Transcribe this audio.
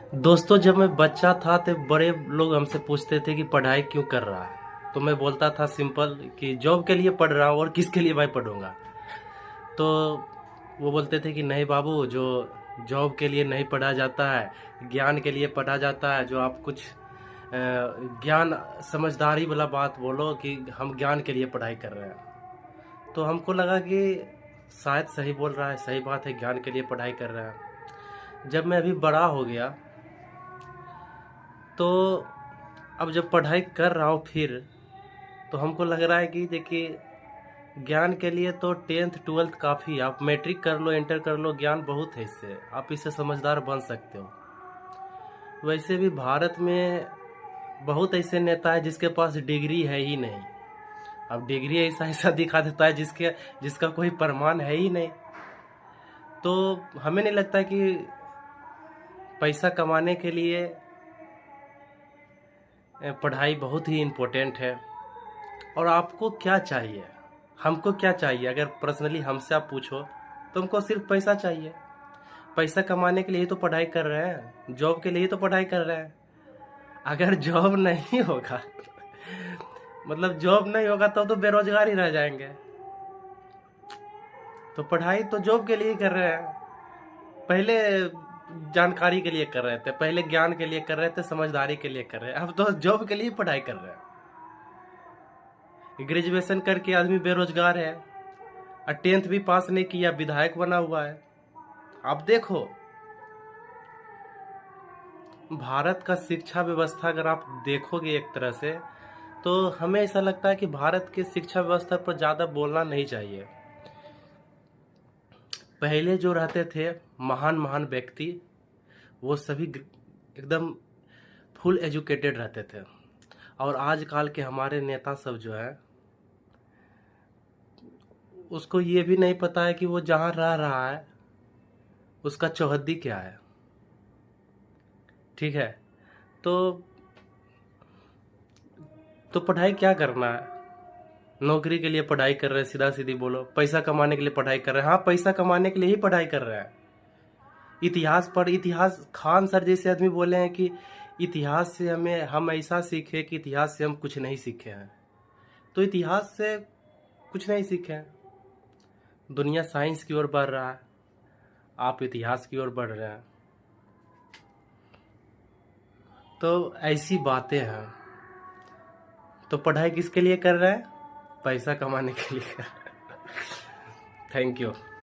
दोस्तों, जब मैं बच्चा था तो बड़े लोग हमसे पूछते थे कि पढ़ाई क्यों कर रहा है। तो मैं बोलता था सिंपल कि जॉब के लिए पढ़ रहा हूँ और किसके लिए भाई पढ़ूंगा। तो वो बोलते थे कि नहीं बाबू, जो जॉब के लिए नहीं पढ़ा जाता है, ज्ञान के लिए पढ़ा जाता है। जो आप कुछ ज्ञान समझदारी वाला बात बोलो कि हम ज्ञान के लिए पढ़ाई कर रहे हैं। तो हमको लगा कि शायद सही बोल रहा है, सही बात है, ज्ञान के लिए पढ़ाई कर रहे हैं। जब मैं अभी बड़ा हो गया तो अब जब पढ़ाई कर रहा हूँ फिर, तो हमको लग रहा है कि देखिए, ज्ञान के लिए तो 10th 12th काफ़ी है। आप मैट्रिक कर लो, इंटर कर लो, ज्ञान बहुत है इससे, आप इससे समझदार बन सकते हो। वैसे भी भारत में बहुत ऐसे नेता है जिसके पास डिग्री है ही नहीं। अब डिग्री ऐसा ऐसा दिखा देता है जिसका कोई प्रमाण है ही नहीं। तो हमें नहीं लगता कि पैसा कमाने के लिए पढ़ाई बहुत ही इम्पोर्टेंट है। और आपको क्या चाहिए, हमको क्या चाहिए, अगर पर्सनली हमसे आप पूछो तो हमको सिर्फ पैसा चाहिए। पैसा कमाने के लिए ही तो पढ़ाई कर रहे हैं, जॉब के लिए ही तो पढ़ाई कर रहे हैं। अगर जॉब नहीं होगा मतलब जॉब नहीं होगा तो बेरोजगार ही रह जाएंगे। तो पढ़ाई तो जॉब के लिए ही कर रहे हैं। पहले जानकारी के लिए कर रहे थे, पहले ज्ञान के लिए कर रहे थे, समझदारी के लिए कर रहे हैं, अब तो जॉब के लिए ही पढ़ाई कर रहे हैं। ग्रेजुएशन करके आदमी बेरोजगार है और 10th भी पास नहीं किया, विधायक बना हुआ है। आप देखो, भारत का शिक्षा व्यवस्था अगर आप देखोगे एक तरह से, तो हमें ऐसा लगता है कि भारत के शिक्षा व्यवस्था पर ज़्यादा बोलना नहीं चाहिए। पहले जो रहते थे महान महान व्यक्ति, वो सभी एकदम फुल एजुकेटेड रहते थे। और आजकल के हमारे नेता सब जो है, उसको ये भी नहीं पता है कि वो जहाँ रह रहा है उसका चौहद्दी क्या है। ठीक है, तो पढ़ाई क्या करना है? नौकरी के लिए पढ़ाई कर रहे हैं, सीधा सीधी बोलो। पैसा कमाने के लिए पढ़ाई कर रहे हैं, हाँ पैसा कमाने के लिए ही पढ़ाई कर रहे हैं। इतिहास पर इतिहास, खान सर जैसे आदमी बोले हैं कि इतिहास से हम ऐसा सीखे कि इतिहास से हम कुछ नहीं सीखे हैं। तो इतिहास से कुछ नहीं सीखे हैं। दुनिया साइंस की ओर बढ़ रहा है, आप इतिहास की ओर बढ़ रहे हैं। तो ऐसी बातें हैं। तो पढ़ाई किसके लिए कर रहे हैं? पैसा कमाने के लिए कर रहे हैं। Thank you.